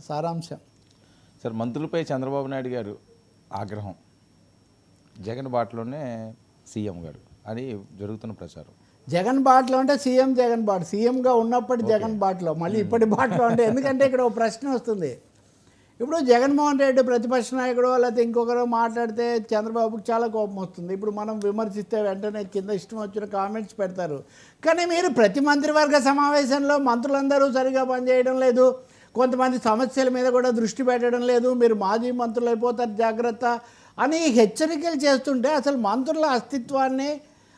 సారాంశం. సార్, మంత్రులపై చంద్రబాబు నాయుడు గారు ఆగ్రహం, జగన్ బాటలోనే సీఎం గారు అని జరుగుతున్న ప్రచారం. జగన్ బాటలో అంటే సీఎం జగన్ బాట, సీఎంగా ఉన్నప్పటి జగన్ బాటలో, మళ్ళీ ఇప్పటి బాటలో అంటే ఎందుకంటే ఇక్కడ ఒక ప్రశ్న వస్తుంది. ఇప్పుడు జగన్మోహన్ రెడ్డి ప్రతిపక్ష నాయకుడు లేకపోతే ఇంకొకరు మాట్లాడితే చంద్రబాబుకి చాలా కోపం వస్తుంది. ఇప్పుడు మనం విమర్శిస్తే వెంటనే కింద ఇష్టం వచ్చిన కామెంట్స్ పెడతారు. కానీ మీరు ప్రతి మంత్రివర్గ సమావేశంలో మంత్రులందరూ సరిగా పనిచేయడం లేదు, కొంతమంది సమస్యల మీద కూడా దృష్టి పెట్టడం లేదు, మీరు మాజీ మంత్రులు అయిపోతారు జాగ్రత్త అని హెచ్చరికలు చేస్తుంటే అసలు మంత్రుల అస్తిత్వాన్ని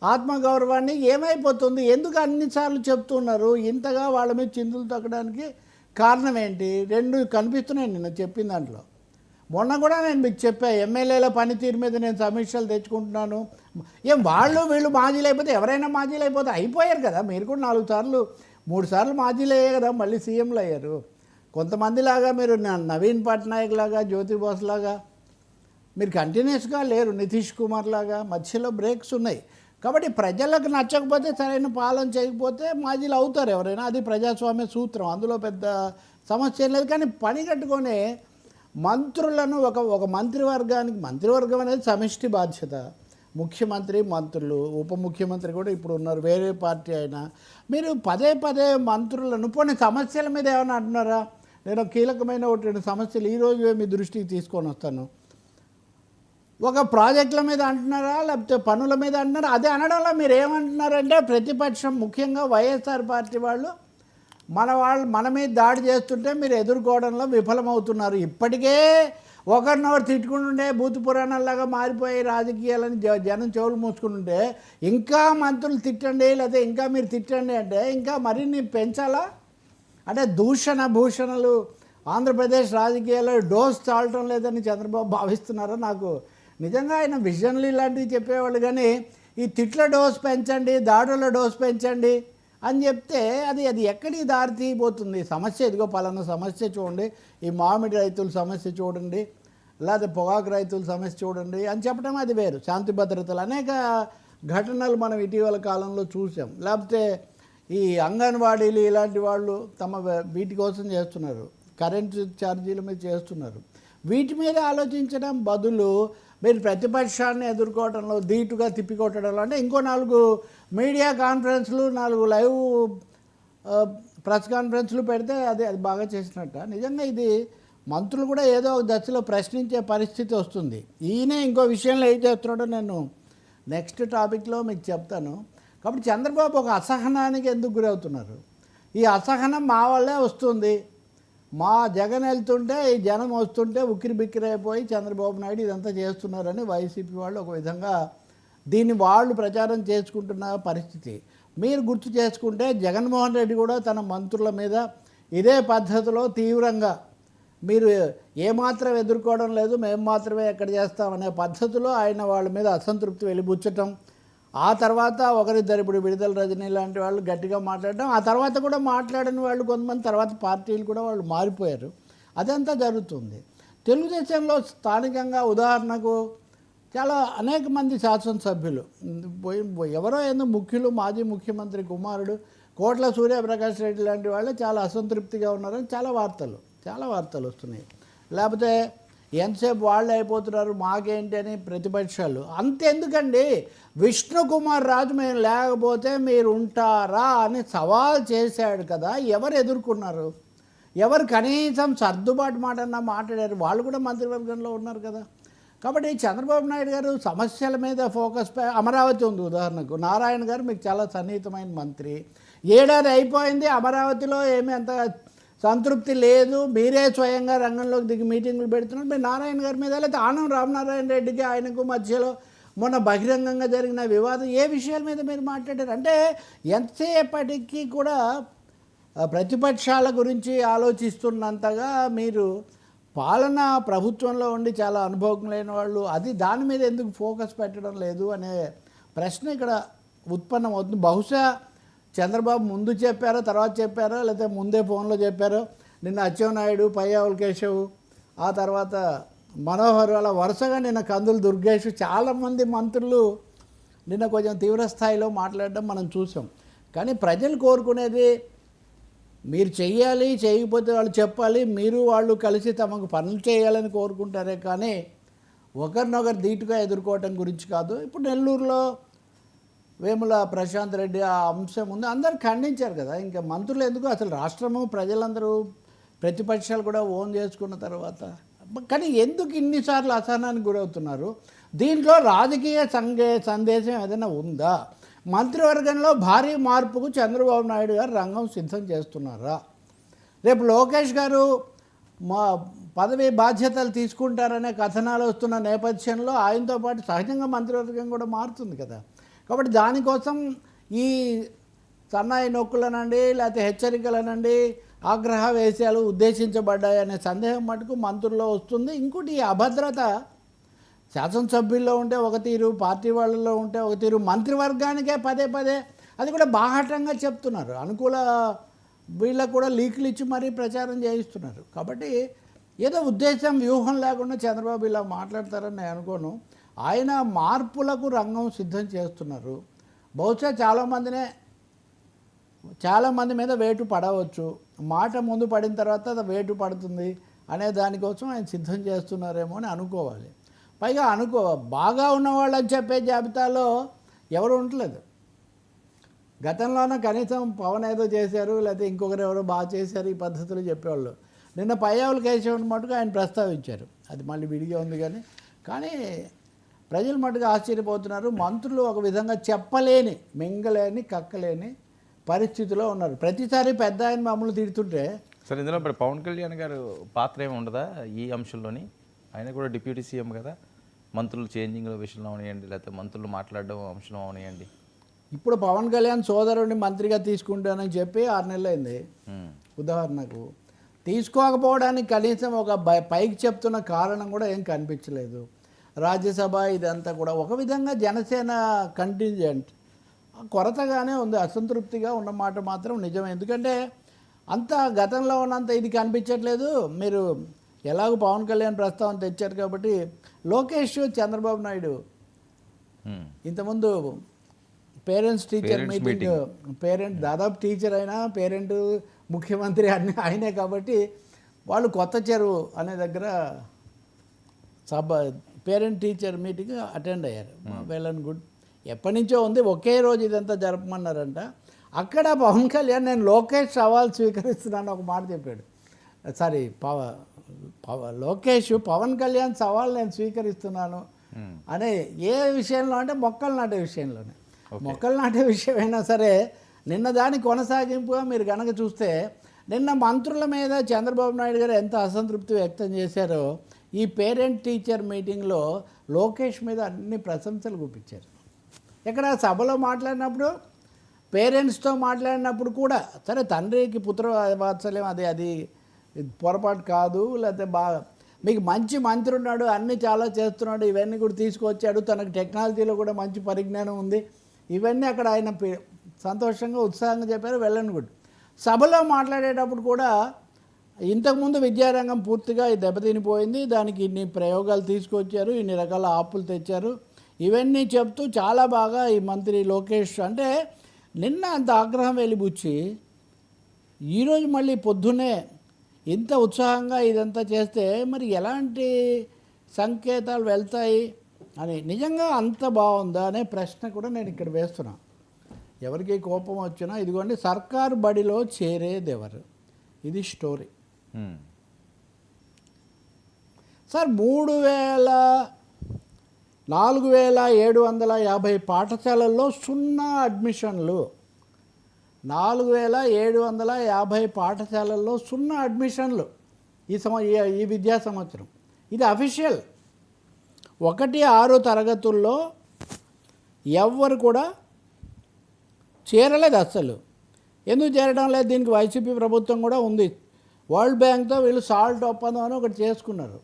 ఆత్మగౌరవాన్ని ఏమైపోతుంది? ఎందుకు అన్నిసార్లు చెప్తున్నారు? ఇంతగా వాళ్ళ మీద చిందులు తగ్గడానికి కారణం ఏంటి? రెండు కనిపిస్తున్నాయి నిన్న చెప్పిన దాంట్లో. మొన్న కూడా నేను మీకు చెప్పా, ఎమ్మెల్యేల పనితీరు మీద నేను సమీక్షలు తెచ్చుకుంటున్నాను. ఏం వాళ్ళు వీళ్ళు మాజీలు అయిపోతే ఎవరైనా మాజీలు అయిపోతే అయిపోయారు కదా. మీరు కూడా 4 సార్లు 3 సార్లు మాజీలు అయ్యారు కదా, మళ్ళీ సీఎంలు అయ్యారు. కొంతమందిలాగా మీరు నవీన్ పట్నాయక్ లాగా, జ్యోతిబాస్ లాగా మీరు కంటిన్యూస్గా లేరు, నితీష్ కుమార్ లాగా మధ్యలో బ్రేక్స్ ఉన్నాయి. కాబట్టి ప్రజలకు నచ్చకపోతే, సరైన పాలన చేయకపోతే మాజీలు అవుతారు ఎవరైనా. అది ప్రజాస్వామ్య సూత్రం, అందులో పెద్ద సమస్య లేదు. కానీ పని కట్టుకొని మంత్రులను ఒక మంత్రివర్గం అనేది సమిష్టి బాధ్యత. ముఖ్యమంత్రి, మంత్రులు, ఉప ముఖ్యమంత్రి కూడా ఇప్పుడు ఉన్నారు, వేరే పార్టీ అయినా. మీరు పదే పదే మంత్రులను పోనీ సమస్యల మీద ఏమైనా అంటున్నారా? నేను కీలకమైన 1-2 సమస్యలు ఈరోజు మీ దృష్టికి తీసుకొని వస్తాను. ఒక ప్రాజెక్టుల మీద అంటున్నారా, లేకపోతే పనుల మీద అంటున్నారా? అదే అనడంలో మీరు ఏమంటున్నారంటే ప్రతిపక్షం, ముఖ్యంగా వైఎస్ఆర్ పార్టీ వాళ్ళు మన మీద దాడి చేస్తుంటే మీరు ఎదుర్కోవడంలో విఫలమవుతున్నారు. ఇప్పటికే ఒకరినొకరు తిట్టుకుంటుండే భూత పురాణాల్లాగా మారిపోయి రాజకీయాలని జనం చెవులు మూసుకుంటుంటే ఇంకా మంత్రులు తిట్టండి, లేకపోతే ఇంకా మీరు తిట్టండి అంటే ఇంకా మరిన్ని పెంచాలా? అంటే భూషణలు ఆంధ్రప్రదేశ్ రాజకీయాల్లో డోస్ చాలటం లేదని చంద్రబాబు భావిస్తున్నారా? నాకు నిజంగా ఆయన విజన్లు ఇలాంటివి చెప్పేవాళ్ళు, కానీ ఈ తిట్ల డోస్ పెంచండి, దాడుల డోస్ పెంచండి అని చెప్తే అది ఎక్కడికి దారి తీయబోతుంది? సమస్య ఇదిగో పలానా సమస్య చూడండి, ఈ మామిడి రైతుల సమస్య చూడండి, లేకపోతే పొగాకు రైతుల సమస్య చూడండి అని చెప్పడం అది వేరు. శాంతి భద్రతలు అనేక ఘటనలు మనం ఇటీవల కాలంలో చూసాం. లేకపోతే ఈ అంగన్వాడీలు ఇలాంటి వాళ్ళు వీటి కోసం చేస్తున్నారు, కరెంటు ఛార్జీల మీద చేస్తున్నారు. వీటి మీద ఆలోచించడం బదులు మీరు ప్రతిపక్షాన్ని ఎదుర్కోవడంలో ధీటుగా తిప్పికొట్టడంలో, అంటే ఇంకో 4 మీడియా కాన్ఫరెన్స్లు, 4 లైవ్ ప్రెస్ కాన్ఫరెన్స్లు పెడితే అది బాగా చేసినట్ట. నిజంగా ఇది మంత్రులు కూడా ఏదో ఒక దశలో ప్రశ్నించే పరిస్థితి వస్తుంది. ఈయనే ఇంకో విషయంలో ఏం చేస్తున్నాడో నేను నెక్స్ట్ టాపిక్లో మీకు చెప్తాను. కాబట్టి చంద్రబాబు ఒక అసహనానికి ఎందుకు గురవుతున్నారు? ఈ అసహనం మా వల్లే వస్తుంది, మా జగన్ వెళ్తుంటే ఈ జనం వస్తుంటే ఉక్కిరి బిక్కిరి అయిపోయి చంద్రబాబు నాయుడు ఇదంతా చేస్తున్నారని వైసీపీ వాళ్ళు ఒక విధంగా దీన్ని వాళ్ళు ప్రచారం చేసుకుంటున్న పరిస్థితి. మీరు గుర్తు చేసుకుంటే జగన్మోహన్ రెడ్డి కూడా తన మంత్రుల మీద ఇదే పద్ధతిలో తీవ్రంగా మీరు ఏమాత్రం ఎదుర్కోవడం లేదు, మేము మాత్రమే ఎక్కడ చేస్తామనే పద్ధతిలో ఆయన వాళ్ళ మీద అసంతృప్తి వెలిబుచ్చటం, ఆ తర్వాత ఒకరిద్దరు ఇప్పుడు విడుదల రజనీ లాంటి వాళ్ళు గట్టిగా మాట్లాడడం, ఆ తర్వాత కూడా మాట్లాడని వాళ్ళు కొంతమంది తర్వాత పార్టీలు కూడా వాళ్ళు మారిపోయారు. అదంతా జరుగుతుంది. తెలుగుదేశంలో స్థానికంగా ఉదాహరణకు చాలా అనేక మంది శాసనసభ్యులు ఎవరో ముఖ్యులు, మాజీ ముఖ్యమంత్రి కుమారుడు కోట్ల సూర్యప్రకాష్ రెడ్డి లాంటి వాళ్ళు చాలా అసంతృప్తిగా ఉన్నారని చాలా వార్తలు వస్తున్నాయి. లేకపోతే ఎంతసేపు వాళ్ళు అయిపోతున్నారు మాకేంటి అని ప్రతిపక్షాలు. అంతెందుకండి, విష్ణుకుమార్ రాజు మేము లేకపోతే మీరు ఉంటారా అని సవాల్ చేశాడు కదా. ఎవరు ఎదుర్కొన్నారు? ఎవరు కనీసం సర్దుబాటు మాటన్నా మాట్లాడారు? వాళ్ళు కూడా మంత్రివర్గంలో ఉన్నారు కదా. కాబట్టి చంద్రబాబు నాయుడు గారు సమస్యల మీద ఫోకస్ అమరావతి ఉంది ఉదాహరణకు. నారాయణ గారు మీకు చాలా సన్నిహితమైన మంత్రి. 7 ఏడాది అయిపోయింది, అమరావతిలో ఏమీ అంత సంతృప్తి లేదు, మీరే స్వయంగా రంగంలోకి దిగి మీటింగులు పెడుతున్నారు. మీరు నారాయణ గారి మీద, లేకపోతే ఆనం రామనారాయణ రెడ్డికి ఆయనకు మధ్యలో మొన్న బహిరంగంగా జరిగిన వివాదం, ఏ విషయాల మీద మీరు మాట్లాడారు? అంటే ఎంతసేపటికి కూడా ప్రతిపక్షాల గురించి ఆలోచిస్తున్నంతగా మీరు పాలన ప్రభుత్వంలో ఉండి చాలా అనుభవం లేని వాళ్ళు దాని మీద ఎందుకు ఫోకస్ పెట్టడం లేదు అనే ప్రశ్న ఇక్కడ ఉత్పన్నమవుతుంది. బహుశా చంద్రబాబు ముందు చెప్పారో తర్వాత చెప్పారో, లేకపోతే ముందే ఫోన్లో చెప్పారో. నిన్న అచ్చెన్నాయుడు, పయ్యావుల కేశవ్, ఆ తర్వాత మనోహర్, అలా వరుసగా నిన్న కందులు దుర్గేష్, చాలామంది మంత్రులు నిన్న కొంచెం తీవ్ర స్థాయిలో మాట్లాడడం మనం చూసాం. కానీ ప్రజలు కోరుకునేది మీరు చెయ్యాలి, చేయకపోతే వాళ్ళు చెప్పాలి, మీరు వాళ్ళు కలిసి తమకు పనులు చేయాలని కోరుకుంటారే కానీ ఒకరినొకరు ధీటుగా ఎదుర్కోవటం గురించి కాదు. ఇప్పుడు నెల్లూరులో వేముల ప్రశాంత్ రెడ్డి ఆ అంశం ఉంది, అందరు ఖండించారు కదా. ఇంకా మంత్రులు ఎందుకు, అసలు రాష్ట్రము ప్రజలందరూ ప్రతిపక్షాలు కూడా ఓన్ చేసుకున్న తర్వాత కానీ ఎందుకు ఇన్నిసార్లు అసహనానికి గురవుతున్నారు? దీంట్లో రాజకీయ సందేశం ఏదైనా ఉందా? మంత్రివర్గంలో భారీ మార్పుకు చంద్రబాబు నాయుడు గారు రంగం సిద్ధం చేస్తున్నారా? రేపు లోకేష్ గారు మా పదవి బాధ్యతలు తీసుకుంటారనే కథనాలు వస్తున్న నేపథ్యంలో ఆయనతో పాటు సహజంగా మంత్రివర్గం కూడా మారుతుంది కదా. కాబట్టి దానికోసం ఈ సన్నాయి నొక్కులనండి లేకపోతే హెచ్చరికలనండి ఆగ్రహ వేశాలు ఉద్దేశించబడ్డాయనే సందేహం మటుకు మంత్రుల్లో వస్తుంది. ఇంకోటి ఈ అభద్రత శాసనసభ్యుల్లో ఉంటే ఒక తీరు, పార్టీ వాళ్ళలో ఉంటే ఒక తీరు, మంత్రివర్గానికే పదే పదే అది కూడా బాహాటంగా చెప్తున్నారు. అనుకూల వీళ్ళకు కూడా లీకులు ఇచ్చి మరీ ప్రచారం చేయిస్తున్నారు. కాబట్టి ఏదో ఉద్దేశం వ్యూహం లేకుండా చంద్రబాబు ఇలా మాట్లాడతారని నేను అనుకోను. ఆయన మార్పులకు రంగం సిద్ధం చేస్తున్నారు. బహుశా చాలామంది మీద వేటు పడవచ్చు, మాట ముందు పడిన తర్వాత అది వేటు పడుతుంది అనే దానికోసం ఆయన సిద్ధం చేస్తున్నారేమో అని అనుకోవాలి. పైగా బాగా ఉన్నవాళ్ళని చెప్పే జాబితాలో ఎవరు ఉండలేదు. గతంలోనే కనీసం పవన్ ఏదో చేశారు, లేకపోతే ఇంకొకరు ఎవరో బాగా చేశారు ఈ పద్ధతులు చెప్పేవాళ్ళు. నిన్న పయ్యావుల కేశవుని మటుకు ఆయన ప్రస్తావించారు, అది మళ్ళీ విడిగా ఉంది. కానీ ప్రజలు మటుకు ఆశ్చర్యపోతున్నారు. మంత్రులు ఒక విధంగా చెప్పలేని, మింగలేని, కక్కలేని పరిస్థితిలో ఉన్నారు. ప్రతిసారి పెద్ద ఆయన మమ్మల్ని తిడుతుంటే సరే, ఇందులో మరి పవన్ కళ్యాణ్ గారు పాత్ర ఏమి ఉండదా ఈ అంశంలోని? ఆయన కూడా డిప్యూటీ సీఎం కదా. మంత్రులు చేంజింగ్ విషయంలో అవనియండి, లేకపోతే మంత్రులు మాట్లాడడం అంశంలో అవనియండి. ఇప్పుడు పవన్ కళ్యాణ్ సోదరుడిని మంత్రిగా తీసుకుంటానని చెప్పి 6 నెలలు అయింది. ఉదాహరణకు తీసుకోకపోవడానికి కనీసం ఒక పైకి చెప్తున్న కారణం కూడా ఏం కనిపించలేదు. రాజ్యసభ ఇదంతా కూడా ఒక విధంగా జనసేన కంటింజెంట్ కొరతగానే ఉంది, అసంతృప్తిగా ఉన్నమాట మాత్రం నిజం. ఎందుకంటే అంత గతంలో ఉన్నంత ఇది కనిపించట్లేదు. మీరు ఎలాగో పవన్ కళ్యాణ్ ప్రస్తావన తెచ్చారు కాబట్టి లోకేష్ చంద్రబాబు నాయుడు ఇంతకుముందు పేరెంట్స్ టీచర్ మీటింగ్ దాదాపు టీచర్ అయినా పేరెంట్ ముఖ్యమంత్రి అన్నీ ఆయనే కాబట్టి వాళ్ళు కొత్త చెరువు అనే దగ్గర పేరెంట్ టీచర్ మీటింగ్ అటెండ్ అయ్యారు. Well and good. ఎప్పటి నుంచో ఉంది, ఒకే రోజు ఇదంతా జరపమన్నారంట. అక్కడ పవన్ కళ్యాణ్ నేను లోకేష్ సవాల్ స్వీకరిస్తున్నాను ఒక మాట చెప్పాడు. సారీ, లోకేష్ పవన్ కళ్యాణ్ సవాల్ నేను స్వీకరిస్తున్నాను అనే ఏ విషయంలో అంటే మొక్కలు నాటే విషయంలోనే. మొక్కలు నాటే విషయమైనా సరే నిన్న దాని కొనసాగింపుగా మీరు కనుక చూస్తే నిన్న మంత్రుల మీద చంద్రబాబు నాయుడు గారు ఎంత అసంతృప్తి వ్యక్తం చేశారో ఈ పేరెంట్ టీచర్ మీటింగ్లో లోకేష్ మీద అన్ని ప్రశంసలు చూపించారు. ఇక్కడ సభలో మాట్లాడినప్పుడు పేరెంట్స్తో మాట్లాడినప్పుడు కూడా సరే తండ్రికి పుత్ర వాత్సల్యం అది పొరపాటు కాదు, లేకపోతే బాగా మీకు మంచి మంత్రి ఉన్నాడు, అన్నీ చాలా చేస్తున్నాడు, ఇవన్నీ కూడా తీసుకొచ్చాడు, తనకు టెక్నాలజీలో కూడా మంచి పరిజ్ఞానం ఉంది, ఇవన్నీ అక్కడ ఆయన సంతోషంగా ఉత్సాహంగా చెప్పారు. Well and good. సభలో మాట్లాడేటప్పుడు కూడా ఇంతకుముందు విద్యారంగం పూర్తిగా దెబ్బతినిపోయింది, దానికి ఇన్ని ప్రయోగాలు తీసుకొచ్చారు, ఇన్ని రకాల ఆపులు తెచ్చారు, ఇవన్నీ చెప్తూ చాలా బాగా ఈ మంత్రి లోకేష్ అంటే నిన్న అంత ఆగ్రహం వెలిబుచ్చి ఈరోజు మళ్ళీ పొద్దున్నే ఇంత ఉత్సాహంగా ఇదంతా చేస్తే మరి ఎలాంటి సంకేతాలు వెళ్తాయి అని నిజంగా అంత బాగుందా అనే ప్రశ్న కూడా నేను ఇక్కడ వేస్తున్నా. ఎవరికి కోపం వచ్చినా ఇదిగోండి సర్కారు బడిలో చేరేదెవరు, ఇది స్టోరీ. సార్ 4,750 పాఠశాలల్లో 0 అడ్మిషన్లు. 4,750 పాఠశాలల్లో 0 అడ్మిషన్లు ఈ విద్యా సంవత్సరం. ఇది అఫీషియల్. 1-6 తరగతుల్లో ఎవ్వరు కూడా చేరలేదు అస్సలు. ఎందుకు చేరడం లేదు? దీనికి వైసీపీ ప్రభుత్వం కూడా ఉంది. వరల్డ్ బ్యాంక్తో వీళ్ళు సాల్ట్ ఒప్పందం అని ఒకటి చేసుకున్నారు.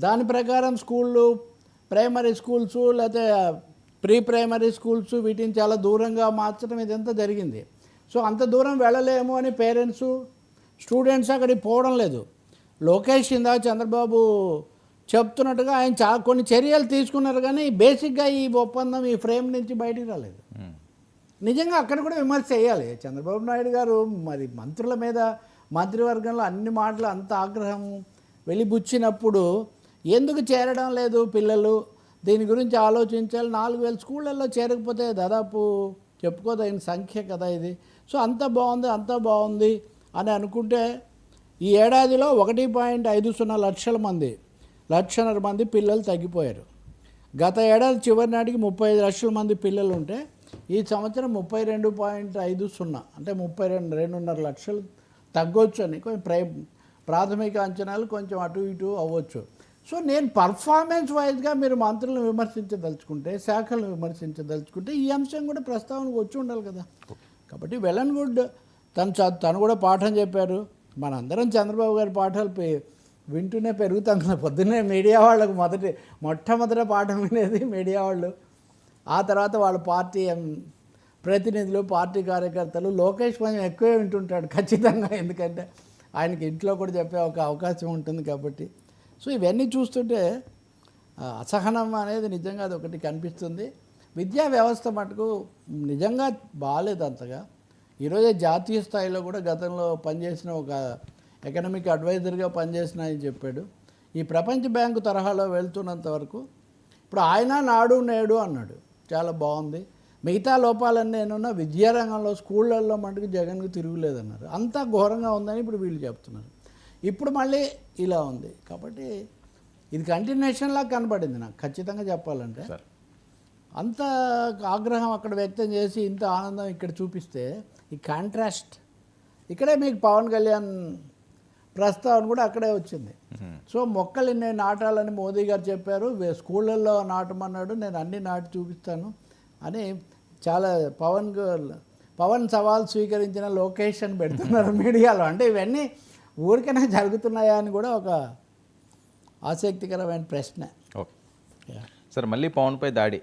దాని ప్రకారం స్కూళ్ళు, ప్రైమరీ స్కూల్స్ లేకపోతే ప్రీ ప్రైమరీ స్కూల్స్ వీటిని చాలా దూరంగా మార్చడం ఇదంతా జరిగింది. సో అంత దూరం వెళ్ళలేము అని పేరెంట్స్ స్టూడెంట్స్ అక్కడికి పోవడం లేదు. లోకేష్ ఇందా చంద్రబాబు చెప్తున్నట్టుగా ఆయన కొన్ని చర్యలు తీసుకున్నారు, కానీ బేసిక్గా ఈ ఒప్పందం ఈ ఫ్రేమ్ నుంచి బయటికి రాలేదు. నిజంగా అక్కడ కూడా విమర్శ చేయాలి. చంద్రబాబు నాయుడు గారు మరి మంత్రుల మీద మంత్రివర్గంలో అన్ని మాటలు అంత ఆగ్రహం వెలిబుచ్చినప్పుడు ఎందుకు చేరడం లేదు పిల్లలు, దీని గురించి ఆలోచించాలి. 4,000 స్కూళ్ళల్లో చేరకపోతే దాదాపు చెప్పుకోదగిన సంఖ్య కదా ఇది. సో అంత బాగుంది అని అనుకుంటే ఈ ఏడాదిలో 1.50 లక్షన్నర మంది పిల్లలు తగ్గిపోయారు. గత ఏడాది చివరి నాటికి 35 లక్షల మంది పిల్లలు ఉంటే ఈ సంవత్సరం 32.50 అంటే 2.5 లక్షలు తగ్గొచ్చు అని కొంచెం ప్రాథమిక అంచనాలు కొంచెం అటు ఇటు అవ్వచ్చు. సో నేను పర్ఫార్మెన్స్ వైజ్గా మీరు మంత్రులను విమర్శించదలుచుకుంటే, శాఖలను విమర్శించదలుచుకుంటే ఈ అంశం కూడా ప్రస్తావనకు వచ్చి ఉండాలి కదా. కాబట్టి వెల్ అండ్ గుడ్, తను కూడా పాఠం చెప్పారు. మనందరం చంద్రబాబు గారి పాఠాలు వింటూనే పెరుగుతాం కదా. పొద్దున్నే మీడియా వాళ్ళకు మొట్టమొదట పాఠం వినేది మీడియా వాళ్ళు. ఆ తర్వాత వాళ్ళ పార్టీ ప్రతినిధులు, పార్టీ కార్యకర్తలు. లోకేష్ కొంచెం ఎక్కువే వింటుంటాడు ఖచ్చితంగా, ఎందుకంటే ఆయనకి ఇంట్లో కూడా చెప్పే ఒక అవకాశం ఉంటుంది కాబట్టి. సో ఇవన్నీ చూస్తుంటే అసహనం అనేది నిజంగా అది ఒకటి కనిపిస్తుంది. విద్యా వ్యవస్థ మటుకు నిజంగా బాగాలేదు అంతగా. ఈరోజే జాతీయ స్థాయిలో కూడా గతంలో పనిచేసిన ఒక ఎకనామిక్ అడ్వైజర్గా పనిచేసిన ఆయన చెప్పాడు, ఈ ప్రపంచ బ్యాంకు తరహాలో వెళ్తున్నంత వరకు ఇప్పుడు ఆయన నాడు నేడు అన్నాడు, చాలా బాగుంది. మిగతా లోపాలన్నీ ఏమన్నా విద్యారంగంలో స్కూళ్ళల్లో మటుకు జగన్కు తిరుగులేదన్నారు. అంతా ఘోరంగా ఉందని ఇప్పుడు వీళ్ళు చెప్తున్నారు. ఇప్పుడు మళ్ళీ ఇలా ఉంది. కాబట్టి ఇది కంటిన్యూషన్లా కనబడింది నాకు ఖచ్చితంగా చెప్పాలంటే. అంత ఆగ్రహం అక్కడ వ్యక్తం చేసి ఇంత ఆనందం ఇక్కడ చూపిస్తే ఈ కాంట్రాస్ట్ ఇక్కడే మీకు పవన్ కళ్యాణ్ ప్రస్తావన కూడా అక్కడే వచ్చింది. సో మొక్కలు నేను నాటాలని మోదీ గారు చెప్పారు, స్కూళ్ళల్లో నాటమన్నాడు, నేను అన్ని నాటి చూపిస్తాను అని చాలా పవన్ సవాల్ స్వీకరించిన లొకేషన్ పెడుతున్నారు మీడియాలో. అంటే ఇవన్నీ ఊరికైనా జరుగుతున్నాయా అని కూడా ఒక ఆసక్తికరమైన ప్రశ్న. ఓకే సార్, మళ్ళీ పవన్పై దాడి